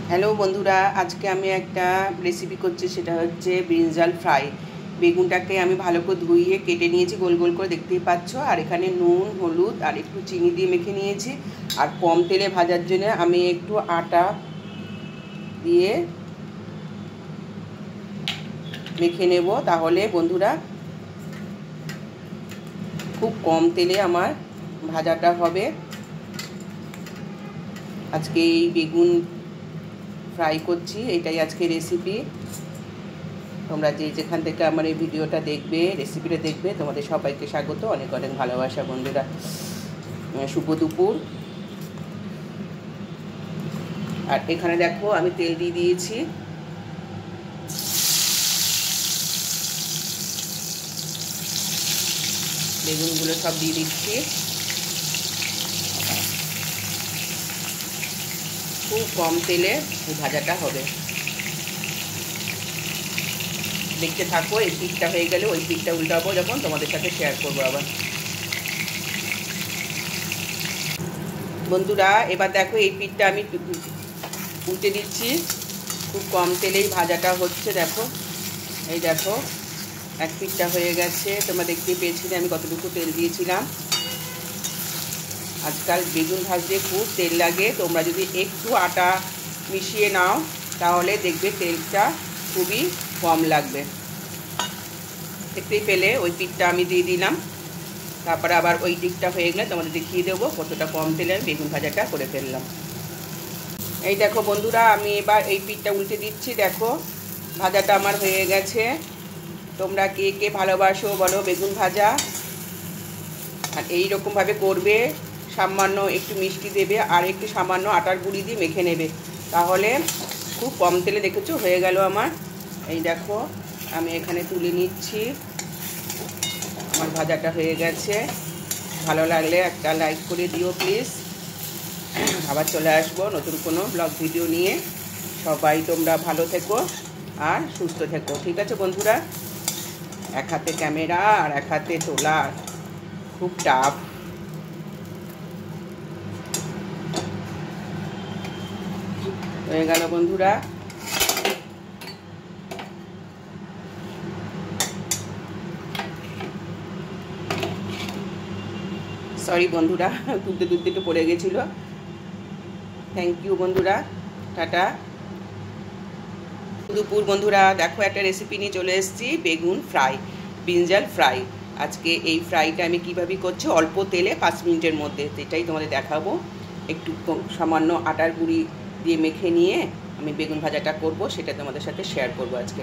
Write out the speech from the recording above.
Hello বন্ধুরা, আজকে আমি একটা রেসিপি করছি, সেটা হচ্ছে ব্রিঞ্জাল ফ্রাই। বেগুনটাকে আমি ভালো করে ধুইয়ে কেটে নিয়েছি, গোল গোল করে দেখতেই পাচ্ছ। আর এখানে নুন, হলুদ আর একটু চিনি দিয়ে মেখে নিয়েছি। আর কম তেলে ভাজার জন্য আমি একটু আটা দিয়ে মেখে নেব, তাহলে বন্ধুরা খুব কম তেলে আমার ভাজাটা হবে। আজকে এই বেগুন ফ্রাই করছি, এটাই আজকে রেসিপি। তোমরা যেখান থেকে আমার এই ভিডিওটা দেখবে, রেসিপিটা দেখবে, তোমাদের সবাইকে স্বাগত, অনেক অনেক ভালোবাসা বন্ধুরা। শুভ দুপুর। আর এখানে দেখো আমি তেল দিয়ে দিয়েছি। বেগুনগুলো সব দিয়ে দিচ্ছি। খুব কম তেলে এই ভাজাটা হবে। দেখতে থাকো, এই পিঠটা হয়ে গেলে ওই পিঠটা উল্টাবো, যখন তোমাদের সাথে শেয়ার করবো আবার। বন্ধুরা এবার দেখো, এই পিঠটা আমি উল্টে দিচ্ছি। খুব কম তেলেই ভাজাটা হচ্ছে। দেখো, এই দেখো এক পিঠটা হয়ে গেছে। তোমরা দেখতেই পেয়েছিলে আমি কতটুকু তেল দিয়েছিলাম। আজকাল বেগুন ভাজতে খুব তেল লাগে। তোমরা যদি একটু আটা মিশিয়ে নাও তাহলে দেখবে তেলটা খুবই কম লাগবে। দেখতেই পেলে ওই পিঠটা আমি দিয়ে দিলাম। তারপরে আবার ওই দিকটা হয়ে গেলে তোমাদের দেখিয়ে দেবো কতটা কম তেলে আমি বেগুন ভাজাটা করে ফেললাম। এই দেখো বন্ধুরা, আমি এবার এই পিঠটা উল্টে দিচ্ছি। দেখো ভাজাটা আমার হয়ে গেছে। তোমরা কে কে ভালোবাসো বলো বেগুন ভাজা। আর এই রকমভাবে করবে, সামান্য একটু মিষ্টি দেবে আর একটু সামান্য আটার গুঁড়ি দিয়ে মেখে নেবে, তাহলে খুব কম তেলে দেখেছো হয়ে গেল আমার। এই দেখো আমি এখানে তুলে নিচ্ছি। আমার ভাজাটা হয়ে গেছে। ভালো লাগলে একটা লাইক করে দিও প্লিজ। আবার চলে আসবো নতুন কোনো ব্লগ ভিডিও নিয়ে। সবাই তোমরা ভালো থেকো আর সুস্থ থেকো, ঠিক আছে বন্ধুরা। এক হাতে ক্যামেরা আর এক হাতে তোলা খুব টাফ। হয়ে গেল বন্ধুরা। সরি বন্ধুরা, তুলতে তুলতে একটু পড়ে গেছিলো। থ্যাংক ইউ বন্ধুরা, টাটা। দুপুর বন্ধুরা, দেখো একটা রেসিপি নিয়ে চলে এসেছি, বেগুন ফ্রাই, ব্রিঞ্জাল ফ্রাই। আজকে এই ফ্রাইটা আমি কীভাবে করছি, অল্প তেলে 5 মিনিটের মধ্যে, সেটাই তোমাদের দেখাবো। একটু সামান্য আটার গুঁড়ি দিয়ে মেখে নিয়ে আমি বেগুন ভাজাটা করব, সেটা তোমাদের সাথে শেয়ার করবো আজকে।